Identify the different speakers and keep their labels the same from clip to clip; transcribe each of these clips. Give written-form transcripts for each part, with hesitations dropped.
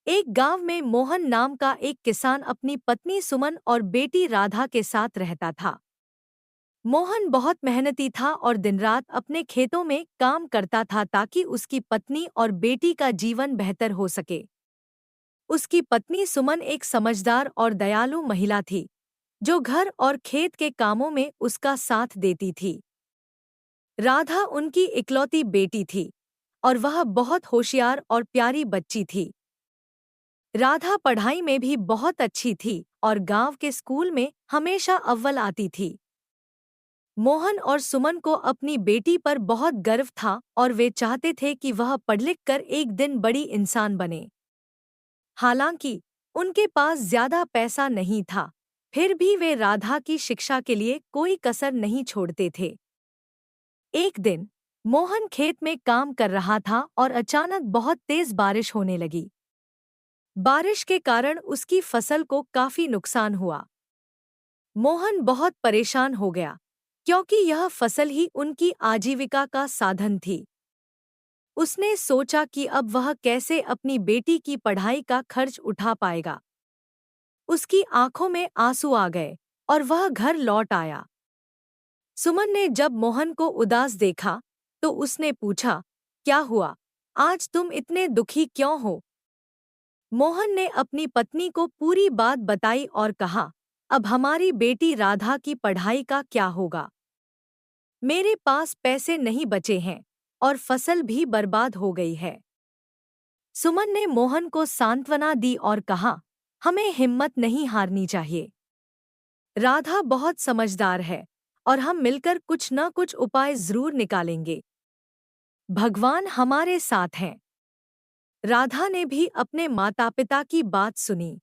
Speaker 1: एक गांव में मोहन नाम का एक किसान अपनी पत्नी सुमन और बेटी राधा के साथ रहता था। मोहन बहुत मेहनती था और दिन रात अपने खेतों में काम करता था ताकि उसकी पत्नी और बेटी का जीवन बेहतर हो सके। उसकी पत्नी सुमन एक समझदार और दयालु महिला थी, जो घर और खेत के कामों में उसका साथ देती थी। राधा उनकी इकलौती बेटी थी और वह बहुत होशियार और प्यारी बच्ची थी। राधा पढ़ाई में भी बहुत अच्छी थी और गांव के स्कूल में हमेशा अव्वल आती थी। मोहन और सुमन को अपनी बेटी पर बहुत गर्व था और वे चाहते थे कि वह पढ़ लिख कर एक दिन बड़ी इंसान बने। हालांकि उनके पास ज्यादा पैसा नहीं था, फिर भी वे राधा की शिक्षा के लिए कोई कसर नहीं छोड़ते थे। एक दिन मोहन खेत में काम कर रहा था और अचानक बहुत तेज बारिश होने लगी। बारिश के कारण उसकी फसल को काफी नुकसान हुआ। मोहन बहुत परेशान हो गया, क्योंकि यह फसल ही उनकी आजीविका का साधन थी। उसने सोचा कि अब वह कैसे अपनी बेटी की पढ़ाई का खर्च उठा पाएगा। उसकी आंखों में आंसू आ गए और वह घर लौट आया। सुमन ने जब मोहन को उदास देखा तो उसने पूछा, क्या हुआ? आज तुम इतने दुखी क्यों हो? मोहन ने अपनी पत्नी को पूरी बात बताई और कहा, अब हमारी बेटी राधा की पढ़ाई का क्या होगा? मेरे पास पैसे नहीं बचे हैं और फसल भी बर्बाद हो गई है। सुमन ने मोहन को सांत्वना दी और कहा, हमें हिम्मत नहीं हारनी चाहिए। राधा बहुत समझदार है और हम मिलकर कुछ न कुछ उपाय जरूर निकालेंगे। भगवान हमारे साथ हैं। राधा ने भी अपने माता-पिता की बात सुनी।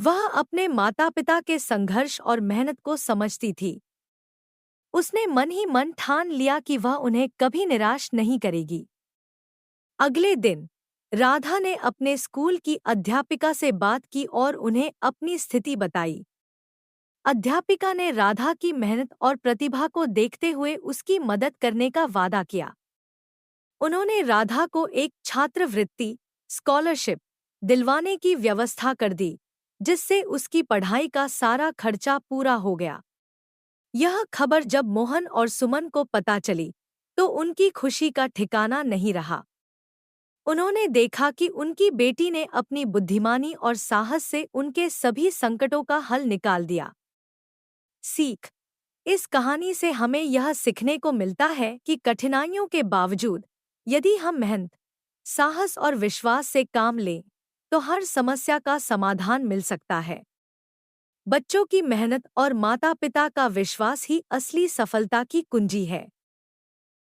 Speaker 1: वह अपने माता-पिता के संघर्ष और मेहनत को समझती थी। उसने मन ही मन ठान लिया कि वह उन्हें कभी निराश नहीं करेगी। अगले दिन राधा ने अपने स्कूल की अध्यापिका से बात की और उन्हें अपनी स्थिति बताई। अध्यापिका ने राधा की मेहनत और प्रतिभा को देखते हुए उसकी मदद करने का वादा किया। उन्होंने राधा को एक छात्रवृत्ति स्कॉलरशिप दिलवाने की व्यवस्था कर दी, जिससे उसकी पढ़ाई का सारा खर्चा पूरा हो गया। यह खबर जब मोहन और सुमन को पता चली तो उनकी खुशी का ठिकाना नहीं रहा। उन्होंने देखा कि उनकी बेटी ने अपनी बुद्धिमानी और साहस से उनके सभी संकटों का हल निकाल दिया। सीख: इस कहानी से हमें यह सीखने को मिलता है कि कठिनाइयों के बावजूद यदि हम मेहनत, साहस और विश्वास से काम लें, तो हर समस्या का समाधान मिल सकता है। बच्चों की मेहनत और माता-पिता का विश्वास ही असली सफलता की कुंजी है।